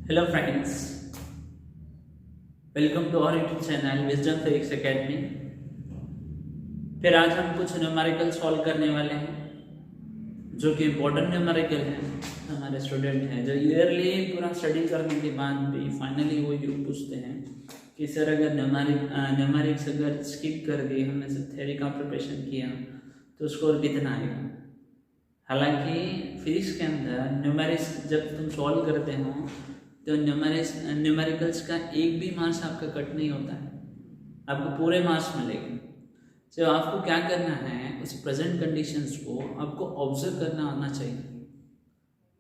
Hello friends, welcome to our YouTube channel Wisdom Physics Academy. फिर आज हम कुछ न्यूमेरिकल सॉल्व करने वाले हैं जो कि इम्पोर्टेंट न्यूमेरिकल हैं। हमारे स्टूडेंट हैं जो ईयरली पूरा स्टडी करने के बाद भी फाइनली वो ये पूछते हैं कि सर अगर न्यूमेरिक्स अगर स्किप कर दिए, हमने सिर्फ थ्योरी का प्रिपरेशन किया तो स्कोर कितना आएगा। हालांकि फिजिक्स के अंदर न्यूमेरिक्स जब तुम सॉल्व करते हो तो न्यूमेरिकल्स का एक भी मार्क्स आपका कट नहीं होता है, आपको पूरे मार्क्स मिलेंगे। तो आपको क्या करना है, उस प्रेजेंट कंडीशंस को आपको ऑब्जर्व करना आना चाहिए।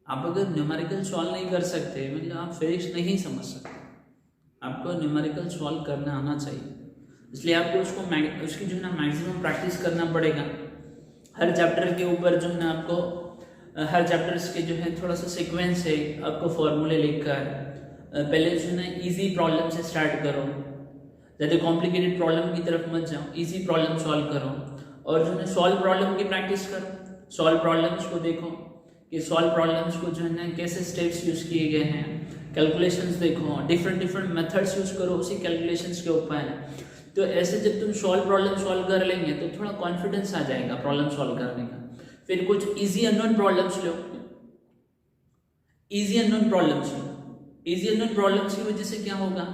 आप अगर न्यूमेरिकल सॉल्व नहीं कर सकते मतलब आप फिजिक्स नहीं समझ सकते। आपको न्यूमेरिकल सॉल्व करना आना चाहिए, इसलिए आपको उसकी जो है ना मैक्सिमम प्रैक्टिस करना पड़ेगा। हर चैप्टर के ऊपर जो है ना आपको हर चैप्टर्स के जो है थोड़ा सा सीक्वेंस है, आपको फॉर्मूले लिखकर पहले जो है ना इजी प्रॉब्लम से स्टार्ट करो, ज़्यादा कॉम्प्लिकेटेड प्रॉब्लम की तरफ मत जाओ, इजी प्रॉब्लम सॉल्व करो और जो है ना सॉल्व प्रॉब्लम की प्रैक्टिस करो। सॉल्व प्रॉब्लम्स को देखो कि सॉल्व प्रॉब्लम्स को जो है ना कैसे स्टेप्स यूज़ किए गए हैं, कैलकुलेशंस देखो, डिफरेंट मेथड्स यूज़ करो उसी कैलकुलेशंस के ऊपर। तो ऐसे जब तुम सॉल्व प्रॉब्लम सॉल्व कर लेंगे तो थोड़ा कॉन्फिडेंस आ जाएगा प्रॉब्लम सॉल्व करने का। फिर कुछ इजी अननोन प्रॉब्लम्स लो, इजी अननोन प्रॉब्लम्स लो। इजी अननोन प्रॉब्लम्स की वजह से क्या होगा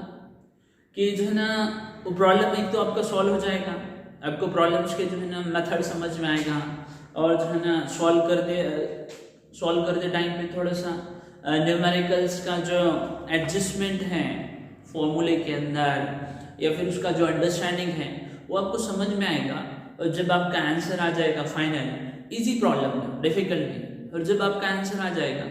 कि जो है ना वो प्रॉब्लम एक तो आपका सॉल्व हो जाएगा, आपको प्रॉब्लम्स के जो है ना मेथड समझ में आएगा और जो है ना सॉल्व करते टाइम पे थोड़ा सा न्यूमेरिकल्स का जो एडजस्टमेंट है फॉर्मूले के अंदर या फिर उसका जो अंडरस्टैंडिंग है वो आपको समझ में आएगा। और जब आपका आंसर आ जाएगा फाइनल, इजी प्रॉब्लम है, डिफिकल्ट नहीं, और जब आपका आंसर आ जाएगा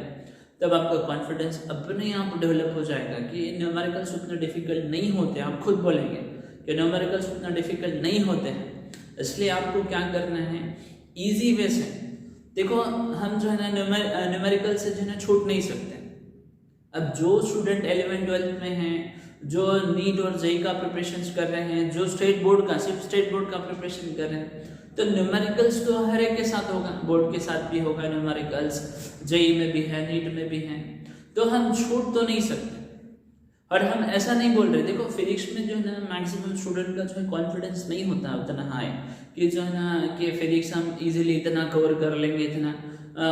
तब आपका कॉन्फिडेंस अपने आप डेवलप हो जाएगा कि न्यूमेरिकल्स उतना डिफिकल्ट नहीं होते। आप खुद बोलेंगे कि न्यूमेरिकल्स उतना डिफिकल्ट नहीं होते हैं। इसलिए आपको क्या करना है, इजी वे से देखो। हम जो है ना न्यूमेरिकल से जो है ना छूट नहीं सकते। अब जो स्टूडेंट 11th 12th में हैं, जो नीट और जेई का प्रिपरेशन कर रहे हैं, जो सिर्फ स्टेट बोर्ड का प्रिपरेशन कर रहे हैं, तो न्यूमेरिकल्स तो हर एक के साथ होगा, बोर्ड के साथ भी होगा न्यूमेरिकल्स, जेई में भी है, नीट में भी है, तो हम छूट तो नहीं सकते। और हम ऐसा नहीं बोल रहे, देखो फिजिक्स में जो है ना मैक्सिमम स्टूडेंट का जो है कॉन्फिडेंस नहीं होता उतना हाई कि जो है ना कि फिजिक्स हम इजीली इतना कवर कर लेंगे, इतना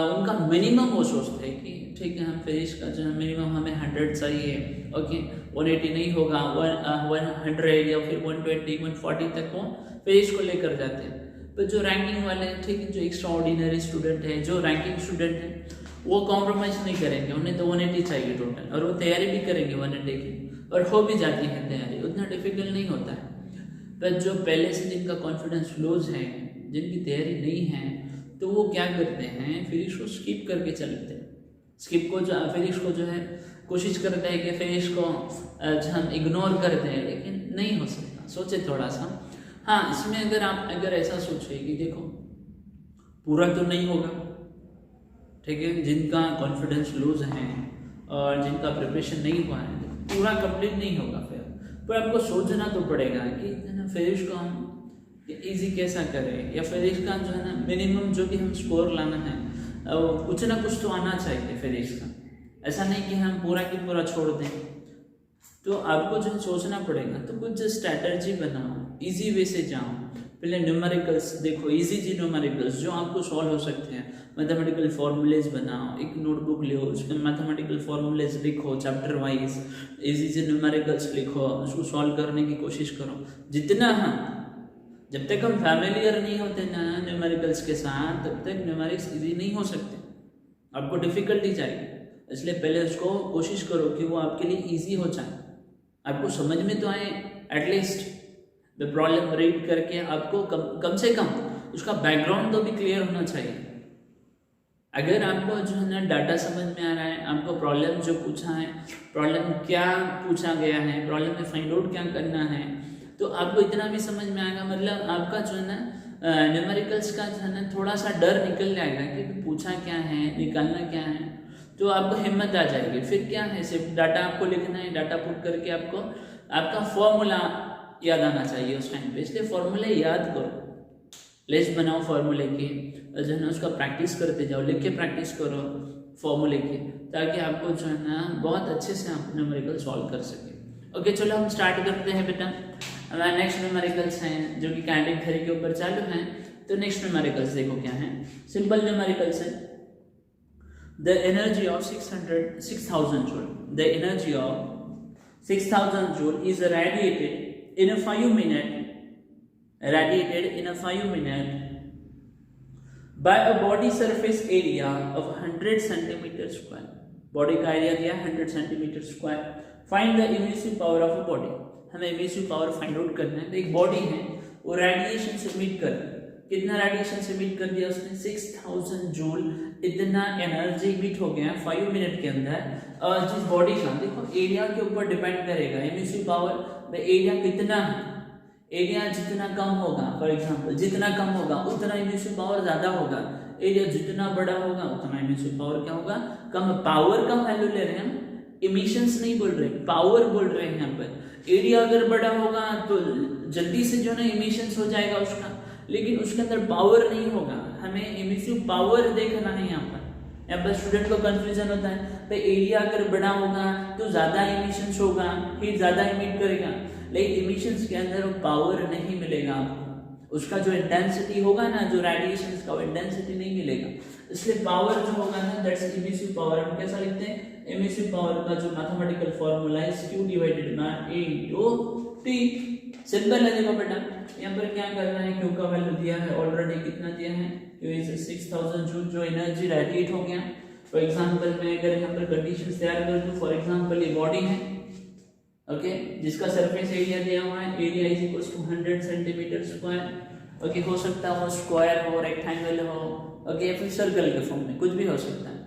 उनका मिनिमम वो सोचते हैं कि ठीक है हम फिजिक्स का जो है मिनिमम हमें 100 चाहिए, ओके 180 नहीं होगा, 100 या फिर 120 140 तक वो फिजिक्स को लेकर जाते हैं। पर जो रैंकिंग वाले हैं, ठीक है, जो एक्स्ट्रा ऑर्डिनरी स्टूडेंट है, जो रैंकिंग स्टूडेंट है, वो कॉम्प्रोमाइज़ नहीं करेंगे, उन्हें तो 180 चाहिए टोटल, और वो तैयारी भी करेंगे 180 की, और हो भी जाती है तैयारी, उतना डिफिकल्ट नहीं होता है। पर जो पहले से जिनका कॉन्फिडेंस लूज है, जिनकी तैयारी नहीं है, तो वो क्या करते हैं, फिजिक्स को स्किप करके चलते हैं। फिजिक्स को जो है कोशिश करते हैं कि फिजिक्स को हम इग्नोर करते हैं, लेकिन नहीं हो सकता। सोचे थोड़ा सा। हाँ, इसमें अगर ऐसा सोचे कि देखो पूरा तो नहीं होगा, ठीक है, जिनका कॉन्फिडेंस लूज है और जिनका प्रिपरेशन नहीं हुआ है पूरा कंप्लीट नहीं होगा, फिर पर आपको सोचना तो पड़ेगा कि फिजिक्स को हम इजी कैसा करें, या फिजिक्स का जो है ना मिनिमम जो भी हम स्कोर लाना है कुछ ना कुछ तो आना चाहिए फिजिक्स का। ऐसा नहीं कि हम पूरा की पूरा छोड़ दें, तो आपको जो सोचना पड़ेगा। तो कुछ स्ट्रैटेजी बनाओ, इजी वे से जाओ। पहले न्यूमेरिकल्स देखो, इजी न्यूमेरिकल्स जो आपको सॉल्व हो सकते हैं, मैथमेटिकल फॉर्मूलेज बनाओ, एक नोटबुक लो, उसमें मैथमेटिकल फॉर्मूलेज लिखो चैप्टर वाइज, इजी न्यूमेरिकल्स लिखो, उसको सॉल्व करने की कोशिश करो जितना। हम जब तक हम फैमिलियर नहीं होते ना न्यूमेरिकल्स के साथ, तब तक न्यूमेरिक्स इजी नहीं हो सकते, आपको डिफिकल्टी चाहिए। इसलिए पहले उसको कोशिश करो कि वो आपके लिए इजी हो जाए, आपको समझ में तो आए, एटलीस्ट द प्रॉब्लम रीड करके आपको कम से कम उसका बैकग्राउंड तो भी क्लियर होना चाहिए। अगर आपको जो है ना डाटा समझ में आ रहा है, आपको प्रॉब्लम जो पूछा है, प्रॉब्लम क्या पूछा गया है, प्रॉब्लम में फाइंड आउट क्या करना है, तो आपको इतना भी समझ में आएगा, मतलब आपका जो है ना न्यूमेरिकल्स का जो है ना थोड़ा सा डर निकल जाएगा कि पूछा क्या है, निकालना क्या है, तो आपको हिम्मत आ जाएगी। फिर क्या है, सिर्फ डाटा आपको लिखना है, डाटा पुट करके आपको आपका फॉर्मूला याद आना चाहिए उस टाइम पे। इसलिए फॉर्मूले याद करो, लिस्ट बनाओ फॉर्मूले की, जो है ना उसका प्रैक्टिस करते जाओ, लिख के प्रैक्टिस करो, फॉर्मूले के, ताकि आपको जो है ना बहुत अच्छे से आप न्यूमेरिकल सॉल्व कर सके। ओके, चलो हम स्टार्ट करते हैं बेटा। हमारे नेक्स्ट न्यूमेरिकल्स हैं जो कि काइनेटिक थ्योरी के ऊपर चालू हैं। तो नेक्स्ट न्यूमेरिकल्स देखो क्या है, सिंपल न्यूमेरिकल्स है। The energy of 6000 joule, the energy of 6000 joule is radiated in a 5 minute, radiated in a 5 minute by a body surface area of 100 centimeter square. Body का एरिया दिया 100 centimetre square. Find the emissive power of a body, हमें emissive power find out करना है। तो एक body है वो radiation से इमिट कर, कितना रेडिएशन से इमिट कर दिया उसने, 6000 जूल, इतना एनर्जी इमिट हो गया 5 मिनट के अंदर। और जिस बॉडी का देखो एरिया के ऊपर डिपेंड करेगा इमिसिव पावर, एरिया कितना है, एरिया जितना कम होगा, फॉर एग्जांपल जितना कम होगा उतना इमिसिव पावर ज्यादा होगा, एरिया जितना बड़ा होगा उतना इमिसिव पावर क्या होगा, कम। पावर का वैल्यू ले रहे हैं हम, इमिशंस नहीं बोल रहे, पावर बोल रहे हैं यहाँ पर। एरिया अगर बड़ा होगा तो जल्दी से जो है इमिशंस हो जाएगा उसका, लेकिन उसके अंदर पावर नहीं होगा। हमें इमिसिव पावर देखना है यहाँ पर स्टूडेंट को कंफ्यूजन होता है, तो एरिया अगर बड़ा होगा तो ज्यादा इमिशंस होगा, हीट ज्यादा इमिट करेगा, लेकिन इमिशंस के अंदर वो पावर नहीं मिलेगा आपको, उसका जो इंटेंसिटी होगा ना, जो रेडिएशंस का वो इंटेंसिटी नहीं मिलेगा। इसलिए पावर जो होगा ना, दैट्स इमिसिव पावर। हम कैसा लिखते हैं, इमिसिव पावर का जो मैथमेटिकल फॉर्मूला है Q divided by A into T। Simple है, देखो बेटा यहाँ पर क्या करना है, Q का वैल्यू दिया है ऑलरेडी, कितना दिया है, Q इज 6000 जूल, जो एनर्जी रेडिएट हो गया। फॉर एग्जांपल मैं अगर यहाँ पर कंडीशंस तैयार कर दूं, फॉर एग्जांपल ये बॉडी है, ओके, जिसका सरफेस एरिया दिया हुआ है, area is equal to 100 centimetre square. Okay, हो सकता है वो स्क्वायर हो, रेक्टेंगल हो, ओके, या फिर सर्कल के फॉर्म में कुछ भी हो सकता है।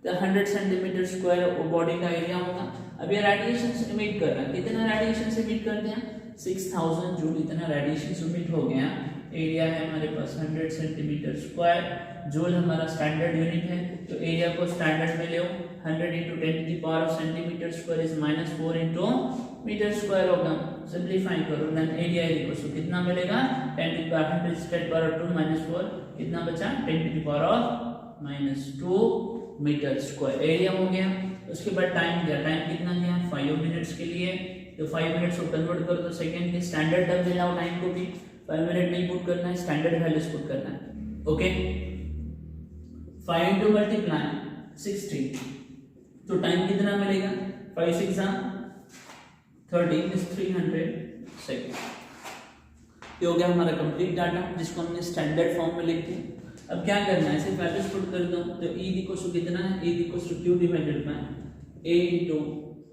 तो 100 सेंटीमीटर स्क्वायर वो बॉडी का एरिया होगा। अब ये रेडिएशन इमिट कर रहा है, कितना रेडिएशन इमिट कर दिया, 6000 जूल, इतना रेडिएशन इमिट हो गया। एरिया है हमारे पास 100 सेंटीमीटर स्क्वायर, जूल हमारा स्टैंडर्ड यूनिट है, तो एरिया को स्टैंडर्ड में ले, 100 into 10 to the power of centimeter square is -4 into metre square होगा। सिंपलीफाई करो, then area is equal to कितना मिलेगा, 10 to the power 100 square power 2 -4, कितना बचा, 10 to the power of -2 metre square area हो गया। उसके बाद टाइम दिया, टाइम कितना दिया, 5 मिनट्स के लिए, तो 5 मिनट्स को कन्वर्ट कर दो सेकंड के, स्टैंडर्ड टर्म में लाओ टाइम को भी, 5 मिनट नहीं पुट करना है, स्टैंडर्ड वैल्यूज पुट करना है। ओके, 5 into मल्टीप्लाई 60, तो टाइम कितना मिलेगा, 5 6 13 is 300 सेकेंड। ये हो गया हमारा कंप्लीट डाटा, जिसको हमने स्टैंडर्ड फॉर्म में लिख दिया। अब क्या करना है, सिर्फ वैल्यूज पुट कर दो, तो E इक्वल टू कितना है, E equal to Q divided by A into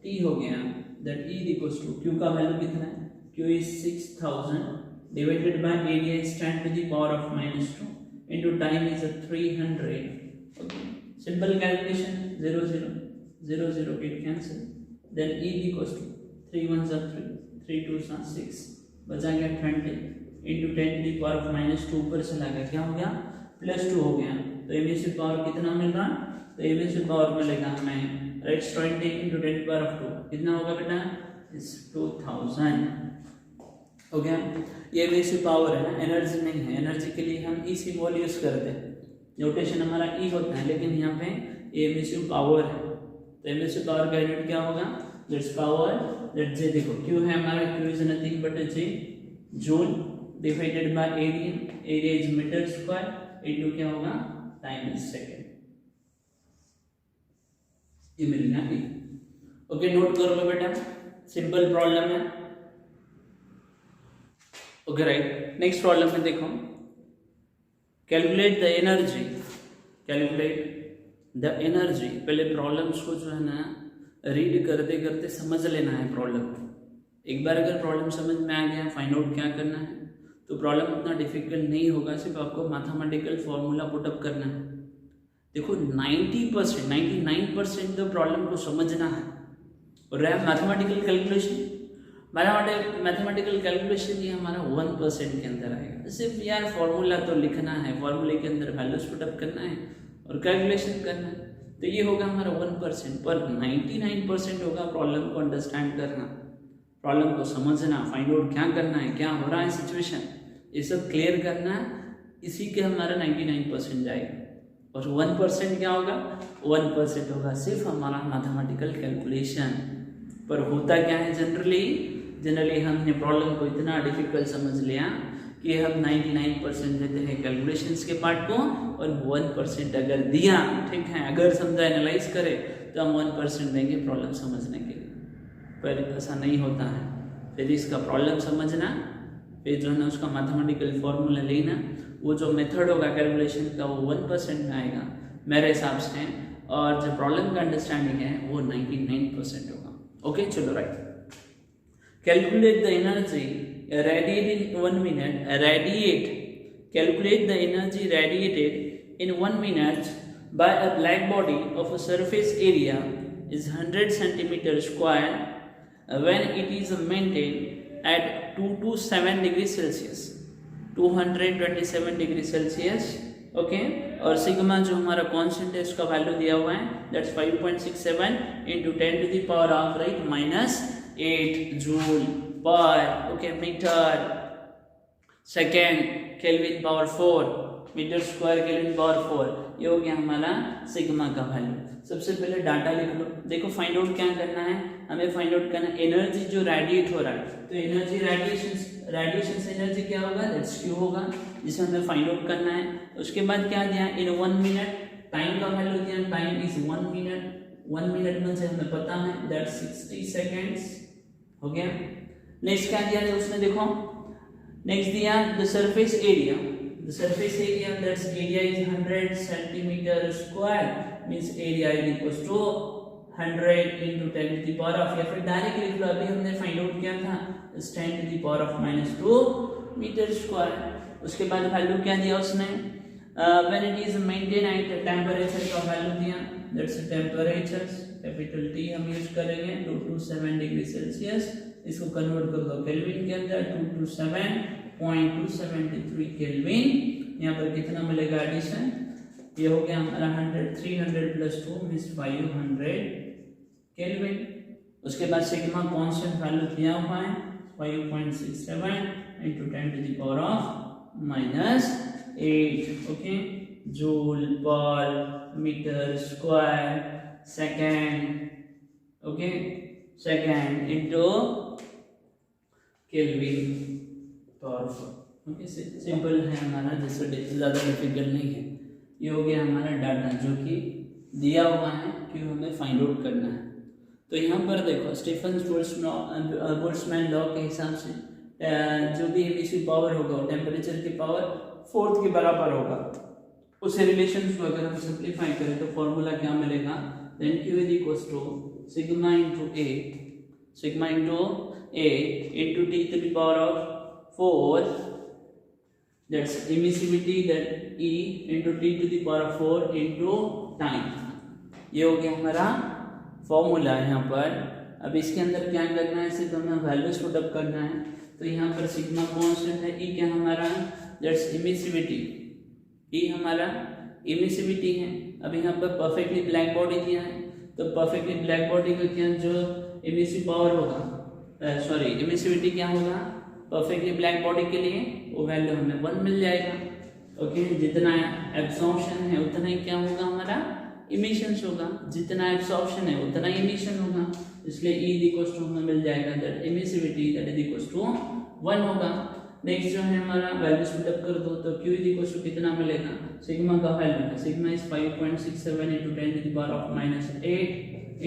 T हो गया, that E equal to Q का वैल्यू कितना है, Q is 6000 divided by area is 10 to the power of -2 into time is 300। Okay, simple calculation, 0 0 0 0 get cancel, then E equals to 3 1s are 3 3 2s are 6, बचा गया 20 into 10 to the power of -2, ऊपर से लगा क्या हो गया, +2 हो गया। तो इमिसिव पावर कितना मिल रहा, तो इमिसिव पावर मिलेगा हमें, right, 20 into 10 to the power of 2 कितना होगा बेटा, इज 2000 हो गया। ये इमिसिव पावर है ना, एनर्जी नहीं है, एनर्जी के लिए हम E सिंबल यूज करते हैं, नोटेशन हमारा E होता है, लेकिन यहाँ पे ये इमिसिव पावर है। तो इमिसिव पावर का यूनिट क्या होगा, दैट्स पावर, दैट J, देखो Q है हमारा, Q is nothing but J joule divided by area, area is metre square, into क्या होगा, टाइम इज सेकंड, ये मिलेगा E। ओके, नोट करो बेटा, सिंपल प्रॉब्लम है। ओके राइट, नेक्स्ट प्रॉब्लम में देखो, calculate the energy, calculate the energy. पहले प्रॉब्लम्स को जो है ना रीड करते करते समझ लेना है प्रॉब्लम। एक बार अगर प्रॉब्लम समझ में आ गया, फाइंड आउट क्या करना है, तो प्रॉब्लम उतना डिफिकल्ट नहीं होगा, सिर्फ आपको मैथमेटिकल फॉर्मूला पुटअप करना है। देखो 90% 99% तो प्रॉब्लम को समझना है, और रहा मैथमेटिकल कैलकुलेशन, मैथमेटिकल कैलकुलेशन ये हमारा 1% के अंदर आएगा। सिर्फ यार फॉर्मूला तो लिखना है, फॉर्मूले के अंदर वैल्यूज पुटअप करना है और कैलकुलेशन करना है, तो ये होगा हमारा 1%। पर 99% होगा प्रॉब्लम को अंडरस्टैंड करना, प्रॉब्लम को समझना, फाइंड आउट क्या करना है, क्या हो रहा है सिचुएशन, ये सब क्लियर करना है, इसी के हमारा 99% जाएगा। और 1% क्या होगा, 1% होगा सिर्फ हमारा मैथमेटिकल कैलकुलेशन। पर होता क्या है जनरली हमने प्रॉब्लम को इतना डिफिकल्ट समझ लिया कि हम 99% देते हैं कैलकुलेशंस के पार्ट को और 1% अगर दिया, ठीक है, अगर समझा एनालाइज करें तो हम 1% देंगे प्रॉब्लम समझने के लिए। पर ऐसा नहीं होता है। फिर इसका प्रॉब्लम समझना, फिर जो है ना उसका मैथमेटिकल फॉर्मूला लेना, वो जो मेथड होगा कैलकुलेशन का वो 1% में आएगा मेरे हिसाब से, और जो प्रॉब्लम का अंडरस्टैंडिंग है वो 99% होगा। ओके, चलो right. Calculate the energy radiated in 1 minute. Calculate the energy radiated in 1 minute by a black body of a surface area is 100 centimeter square when it is maintained at 227 degrees Celsius, 227 degree Celsius. Okay, और sigma जो हमारा constant है उसका value दिया हुआ है, that's 5.67 into 10 to the power of right -8 joule per okay metre second kelvin power 4 metre square kelvin power 4, ये हो गया हमारा सिग्मा का वैल्यू। सबसे पहले डाटा लिख लो। देखो फाइंड आउट क्या करना है, हमें फाइंड आउट करना है एनर्जी जो रेडिएट हो रहा है। तो एनर्जी रेडिएशन से एनर्जी क्या होगा, दैट्स Q होगा, जिसे हमें फाइंड आउट करना है। उसके बाद क्या दिया, इन 1 मिनट टाइम का वैल्यू दिया, टाइम इज 1 मिनट, 1 मिनट में से हमें पता है दैट्स 60 सेकेंड्स हो गया। नेक्स्ट क्या दिया है उसने, देखो नेक्स्ट दिया the surface area, that's area is 100 centimetre square, means area is equal to 100 into 10 to the power of, या फिर डायरेक्ट लिख लो, अभी हमने फाइंड आउट किया था 10 to the power of -2 metre square. उसके बाद वैल्यू क्या दिया उसने, when it is maintain at temperature का वैल्यू दिया, दैट्स टेंपरेचर कैपिटल T हम यूज करेंगे 227 डिग्री सेल्सियस। इसको कन्वर्ट कर दो केल्विन के अंदर, 227.273 केल्विन। यहाँ पर कितना मिलेगा एडिशन, ये हो गया हमारा 100, 300 + 2 मींस 500 केल्विन। उसके बाद सिग्मा कांस्टेंट वैल्यू दिया हुआ है 5.67 into 10 to the power of -8 okay joule per metre square second, okay second into kelvin power 4। Okay simple है हमारा, जैसे ज़्यादा डिफिकल्ट नहीं है। ये हो गया हमारा डाटा जो कि दिया हुआ है कि हमें फाइंड आउट करना है। तो यहाँ पर देखो स्टीफन बोल्ट्जमैन लॉ के हिसाब से जो भी एमिसिव पावर होगा वो टेम्परेचर की पावर 4 के बराबर होगा। उसे रिलेशन को अगर हम सिंप्लीफाई करें तो फॉर्मूला क्या मिलेगा, then Q is equal to sigma into A into T to the power of 4, that's emissivity, that E into T to the power of 4 into time। ये हो गया हमारा फॉर्मूला यहाँ पर। अब इसके अंदर क्या करना है, सिर्फ हमें वैल्यूज पुट अप करना है। तो यहाँ पर सिग्मा कांस्टेंट है, E क्या हमारा, दैट्स एमिसिविटी, E हमारा एमिसिविटी है। अब यहाँ पर परफेक्टली ब्लैक बॉडी दिया है, तो परफेक्टली ब्लैक बॉडी का क्या जो एमिसिव पावर होगा, सॉरी एमिसिविटी क्या होगा परफेक्टली ब्लैक बॉडी के लिए, वो वैल्यू हमें 1 मिल जाएगा। ओके जितना एब्सॉर्प्शन है उतना ही क्या होगा हमारा इमिशंस होगा, जितना एब्सॉर्प्शन है उतना ही इमिशन होगा, इसलिए E इक्वल्स टू हमें मिल जाएगा that emissivity that is equals to 1 होगा। नेक्स्ट जो है हमारा वैल्यूज पुट अप कर दो, तो Q इक्वल्स टू कितना मिलेगा, सिग्मा का वैल्यू है, sigma is 5.67 into 10 to the power of -8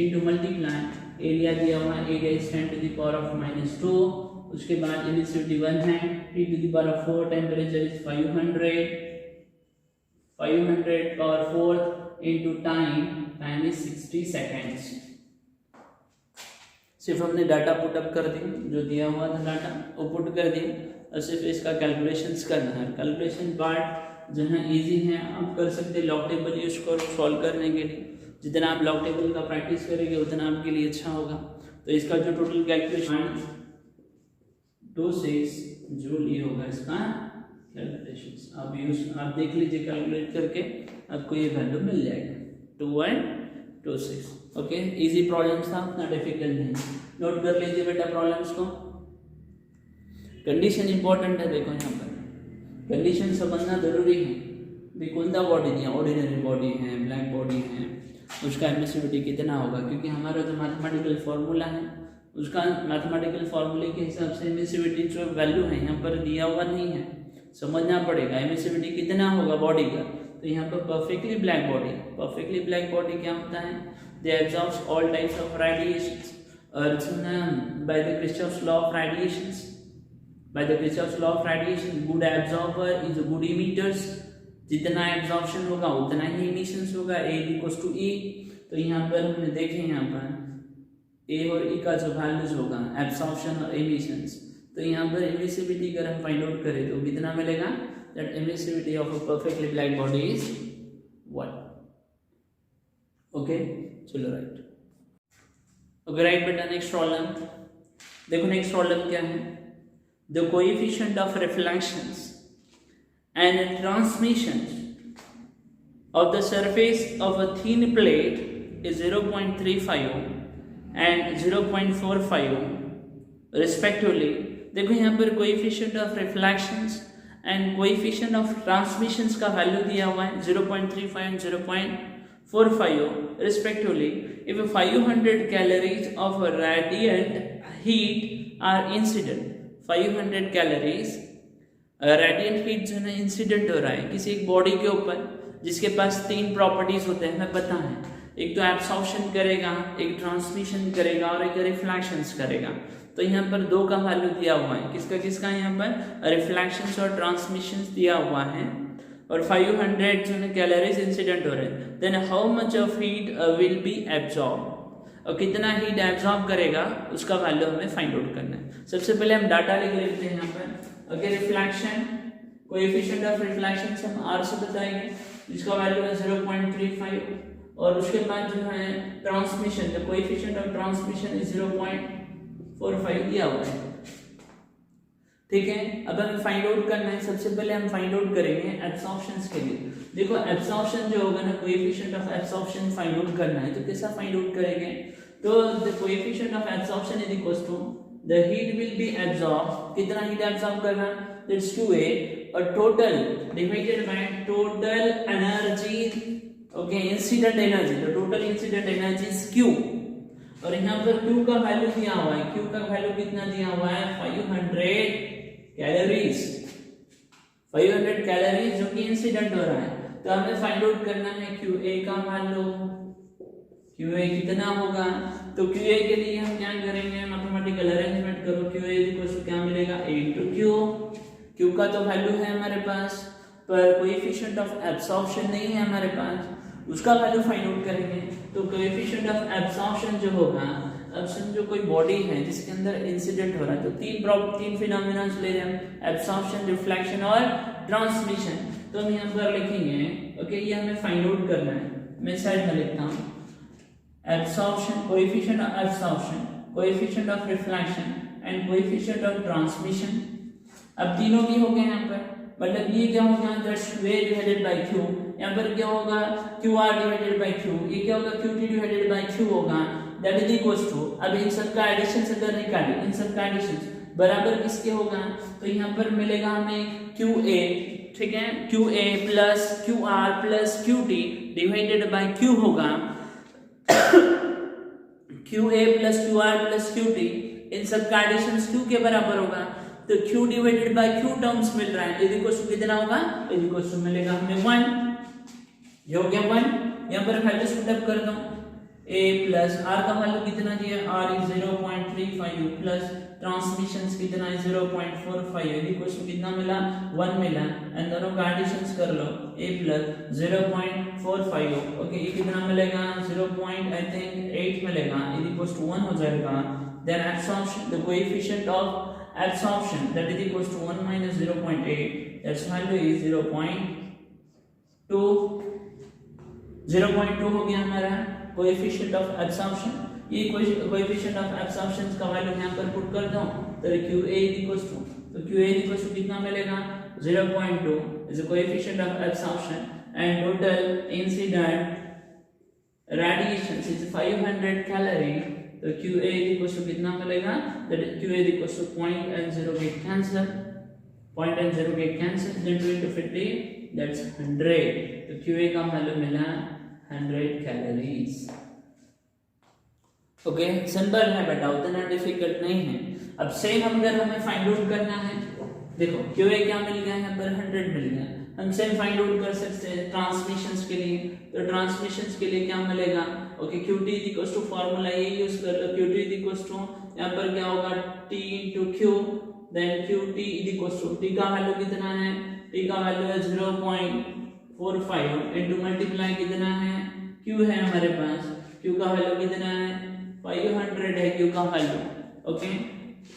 into multiply area दिया हुआ है, area is 10 to the power of -2। उसके बाद एमिसिविटी 1 है, T to the power of 4, temperature is 500 power 4 into time is 60 seconds. सिर्फ हमने डाटा पुट अप कर दिया, जो दिया हुआ था डाटा वो पुट कर दिया, और सिर्फ इसका कैलकुलेशंस करना है। कैलकुलेशन पार्ट जो है इजी है, आप कर सकते हैं लॉग टेबल यूज कर सॉल्व करने के लिए। जितना आप लॉग टेबल का प्रैक्टिस करेंगे उतना आपके लिए अच्छा होगा। तो इसका जो टोटल कैलकुलेशन 26 जूल ये होगा इसका कैलकुलेशंस। आप देख लीजिए कैलकुलेट करके आपको ये वैल्यू मिल जाएगा 2.26। ओके इजी प्रॉब्लम्स था, उतना डिफिकल्ट नहीं। नोट कर लीजिए बेटा प्रॉब्लम्स को। कंडीशन इंपॉर्टेंट है, देखो यहाँ पर कंडीशन समझना जरूरी है। कौन सा बॉडी दिया, ऑर्डिनरी बॉडी है, ब्लैक बॉडी है, उसका एमिसिविटी कितना होगा, क्योंकि हमारा जो मैथमेटिकल फार्मूला है उसका मैथमेटिकल फार्मूले के हिसाब से एमिसिविटी जो वैल्यू है यहाँ पर दिया हुआ नहीं है, समझना पड़ेगा एमिसिविटी कितना होगा बॉडी का। तो यहाँ पर परफेक्टली ब्लैक बॉडी क्या होता है, they absorbs all types of radiations by the Kirchhoff's law of radiations, good absorber is good emitters, जितना एब्जॉर्प्शन होगा उतना ही इमिशंस होगा, A इक्वल्स टू E। तो यहाँ पर हमने देखे यहाँ पर A और E का जो वैल्यूज होगा एब्जॉर्प्शन और इमिशंस, तो यहाँ पर एमिसिविटी अगर हम फाइंड आउट करें तो कितना मिलेगा, that emissivity of a perfectly black body is 1। Okay चलो राइट, ओके राइट बेटा। नेक्स्ट प्रॉब्लम देखो, नेक्स्ट प्रॉब्लम क्या है, the coefficient of reflections and transmission of the surface of a thin plate is 0.35 and 0.45 respectively। देखो यहाँ पर coefficient of reflections and coefficient of transmissions का value दिया हुआ है 0.35 and 0.45 respectively। if 500 calories of radiant heat are incident, 500 calories radiant heat जो है incident हो रहा है किसी एक बॉडी के ऊपर जिसके पास 3 प्रॉपर्टीज होते हैं, हमें पता है, एक तो एब्सॉर्प्शन करेगा, एक ट्रांसमिशन करेगा और एक रिफ्लेक्शंस करेगा। तो यहाँ पर 2 का वैल्यू दिया हुआ है, किसका किसका, यहाँ पर रिफ्लेक्शंस और ट्रांसमिशंस दिया हुआ है, और 500 जो है कैलोरीज इंसिडेंट हो रहे हैं। Then how much of heat will be absorb, और कितना हीट एब्जॉर्ब करेगा उसका वैल्यू हमें फाइंड आउट करना है। सबसे पहले हम डाटा लिख लेते हैं यहाँ पर। Okay, reflection, coefficient of reflection हम R से बताएंगे जिसका वैल्यू है 0.35, और उसके बाद जो है transmission, the coefficient of transmission is 0.45 दिया हुआ है। ठीक है, अब हमें फाइंड आउट करना है। सबसे पहले हम फाइंड आउट करेंगे एब्सॉर्प्शंस के लिए। देखो एब्सॉर्प्शन जो होगा ना, coefficient of absorption find out करना है, तो कैसा फाइंड आउट करेंगे, तो the coefficient of absorption is equal to the heat will be absorbed, कितना heat absorb करना, that's QA, और total divided by total energy, okay, incident energy, the total incident energy is Q, और यहाँ पर Q का value दिया हुआ है, Q का वैल्यू कितना दिया हुआ है, 500 कैलोरीज, 500 कैलोरीज जो कि इंसिडेंट हो रहा है। तो हमें फाइंड आउट करना है QA का वैल्यू, QA कितना होगा, तो QA के लिए हम क्या करेंगे, मैथमेटिकल अरेंजमेंट करो, QA इक्वल टू क्या मिलेगा, A into Q। Q का तो वैल्यू है हमारे पास, पर कोएफिशिएंट ऑफ एब्सॉर्प्शन नहीं है हमारे पास, उसका वैल्यू फाइंड आउट करेंगे। तो कोएफिशिएंट ऑफ एब्सॉर्प्शन जो होगा, अब समझो कोई बॉडी है जिसके अंदर इंसिडेंट हो रहा है, तो तीन फिनोमेना ले रहे हैं, एब्सॉर्प्शन, रिफ्लेक्शन और ट्रांसमिशन। तो हम यहाँ पर लिखेंगे, ओके, ये हमें फाइंड आउट करना है। मैं साइड में लिखता हूँ, absorption, coefficient of absorption, coefficient of reflection and coefficient of transmission। अब तीनों की हो गए यहाँ पर, मतलब ये क्या होगा, that's QA divided by Q, यहाँ पर क्या होगा, QR divided by Q, ये क्या होगा, QT divided by Q होगा, that is equals to, अब इन सब का एडिशन अगर निकालें, इन सब का एडिशन बराबर किसके होगा, तो यहाँ पर मिलेगा हमें QA, ठीक है, QA plus QR plus QT divided by Q होगा, QA plus QR plus QT, इन सब का एडिशन Q के बराबर होगा, तो Q divided by Q terms मिल रहा है, इक्वल टू कितना होगा, इक्वल टू मिलेगा हमें 1, ये हो गया 1। यहाँ पर वैल्यूज पुटअप कर दो, A प्लस R का वैल्यू कितना दिया, R इज 0.35 प्लस ट्रांसमिशंस कितना है 0.45, इक्वल टू कितना मिला, 1 मिला, एंड दोनों का एडिशंस कर लो, A प्लस 0.45, ओके, ये कितना मिलेगा, 0.8 मिलेगा, इक्वल टू 1 हो जाएगा। Then absorption, the coefficient of absorption that is equal to 1 minus 0.8, that's value is 0.2, 0.2 हो गया हमारा कोएफिशिएंट ऑफ एब्सॉर्प्शन। ये कोएफिशिएंट ऑफ एब्सॉर्प्शन का वैल्यू यहां पर पुट कर दो, तो QA इक्वल्स टू, तो QA इक्वल्स टू कितना मिलेगा, 0.2 is the coefficient of absorption and total incident radiation is 500 calorie, तो QA इक्वल्स टू कितना मिलेगा, that QA equals to 0.0 get cancel, 0.0 get cancel, then 2 into 50 that's 100, तो QA का value मिला 100 calories. Okay, simple है बेटा, उतना डिफिकल्ट नहीं है। अब सेम अगर हमें फाइंड आउट करना है, देखो QA क्या मिल गया यहाँ पर 100 मिल गया, हम सेम फाइंड आउट कर सकते हैं ट्रांसमिशंस के लिए। तो ट्रांसमिशंस के लिए क्या मिलेगा, okay QT is equal to formula ये यूज कर लो, QT इज इक्वल टू यहाँ पर क्या होगा T into Q, then QT is equal to T का वैल्यू कितना है, T का वैल्यू है 0.45 इनटू मल्टीप्लाई कितना है, Q है हमारे पास, Q का वैल्यू कितना है 500 है Q का value. Okay,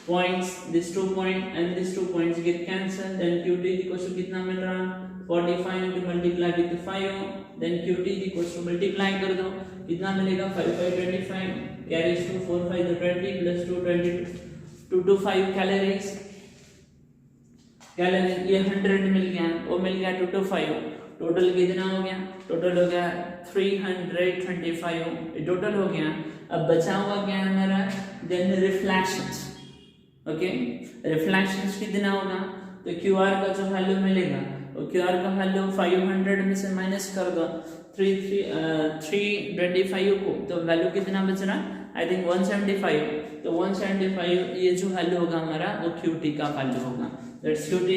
points, these 2 points and these 2 points get cancelled, then QT is equal to कितना मिल रहा 45 into multiply with 5, then QT is equal to multiply कर दो कितना मिलेगा 5 5 25 carries to 4 5 20 plus 2 225 calories. Calorie ये 100 मिल गया, वो मिल गया 225, टोटल कितना हो गया, टोटल हो गया 325 टोटल हो गया। अब बचा हुआ क्या है हमारा, देन रिफ्लेक्शंस। ओके, रिफ्लेक्शंस कितना होगा, तो QR का जो वैल्यू मिलेगा, और QR का वैल्यू 500 में से माइनस कर दो 325 को, तो वैल्यू कितना बच रहा, आई थिंक 175, तो 175 ये जो वैल्यू होगा हमारा वो QT का वैल्यू होगा, दैट्स QT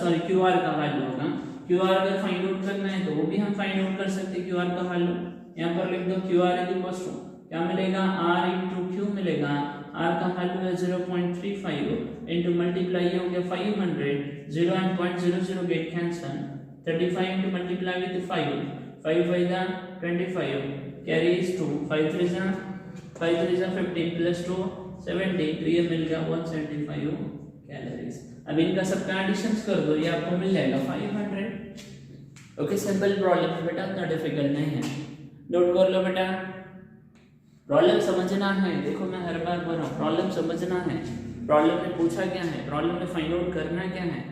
सॉरी QR का वैल्यू होगा। QR अगर फाइंड आउट करना है तो वो भी हम फाइंड आउट कर सकते हैं QR का वैल्यू, यहाँ पर लिख दो QR इज इक्वल टू क्या मिलेगा R into Q मिलेगा, R का वैल्यू है 0.35 इनटू मल्टीप्लाई हो गया 500, 0 and 0.00 get cancel, 35 into multiply with 5 5 25 carries 2 5 3 15 plus 2 17, तो ये मिल गया 175 कैलोरीज। अब इनका सबका एडिशंस कर दो, ये आपको मिल जाएगा 500। ओके, सिंपल प्रॉब्लम है बेटा, इतना डिफिकल्ट नहीं है, नोट कर लो बेटा। प्रॉब्लम समझना है, देखो मैं हर बार बोल रहा हूँ प्रॉब्लम समझना है, प्रॉब्लम में पूछा क्या है, प्रॉब्लम में फाइंड आउट करना क्या है,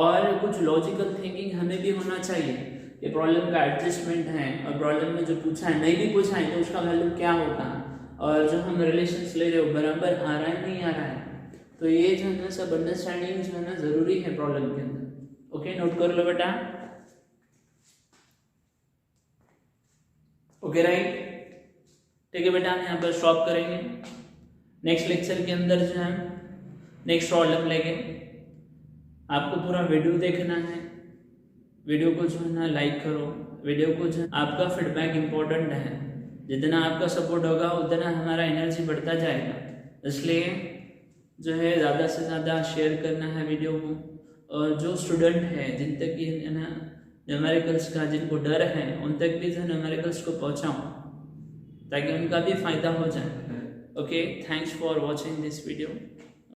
और कुछ लॉजिकल थिंकिंग हमें भी होना चाहिए कि प्रॉब्लम का एडजस्टमेंट है, और प्रॉब्लम में जो पूछा है नहीं भी पूछा है तो उसका वैल्यू क्या होगा, और जो हम रिलेशंस ले रहे हो बराबर आ रहा है नहीं आ रहा है, तो ये जो है ना सब अंडरस्टैंडिंग जो है ना जरूरी है प्रॉब्लम के अंदर। ओके, नोट कर लो बेटा। ओके राइट, ठीक है बेटा, हम यहाँ पर स्टॉप करेंगे। नेक्स्ट लेक्चर के अंदर जो है नेक्स्ट प्रॉब्लम लेंगे। आपको पूरा वीडियो देखना है, वीडियो को जो है ना लाइक करो, वीडियो को जो आपका फीडबैक इम्पोर्टेंट है, जितना आपका सपोर्ट होगा उतना हमारा एनर्जी बढ़ता जाएगा, इसलिए जो है ज़्यादा से ज़्यादा शेयर करना है वीडियो को। और जो स्टूडेंट है जिन तक ये ना न्यूमेरिकल्स का जिनको डर है उन तक भी जो न्यूमेरिकल्स को पहुँचाऊँ ताकि उनका भी फ़ायदा हो जाए। Okay, thanks for watching this video.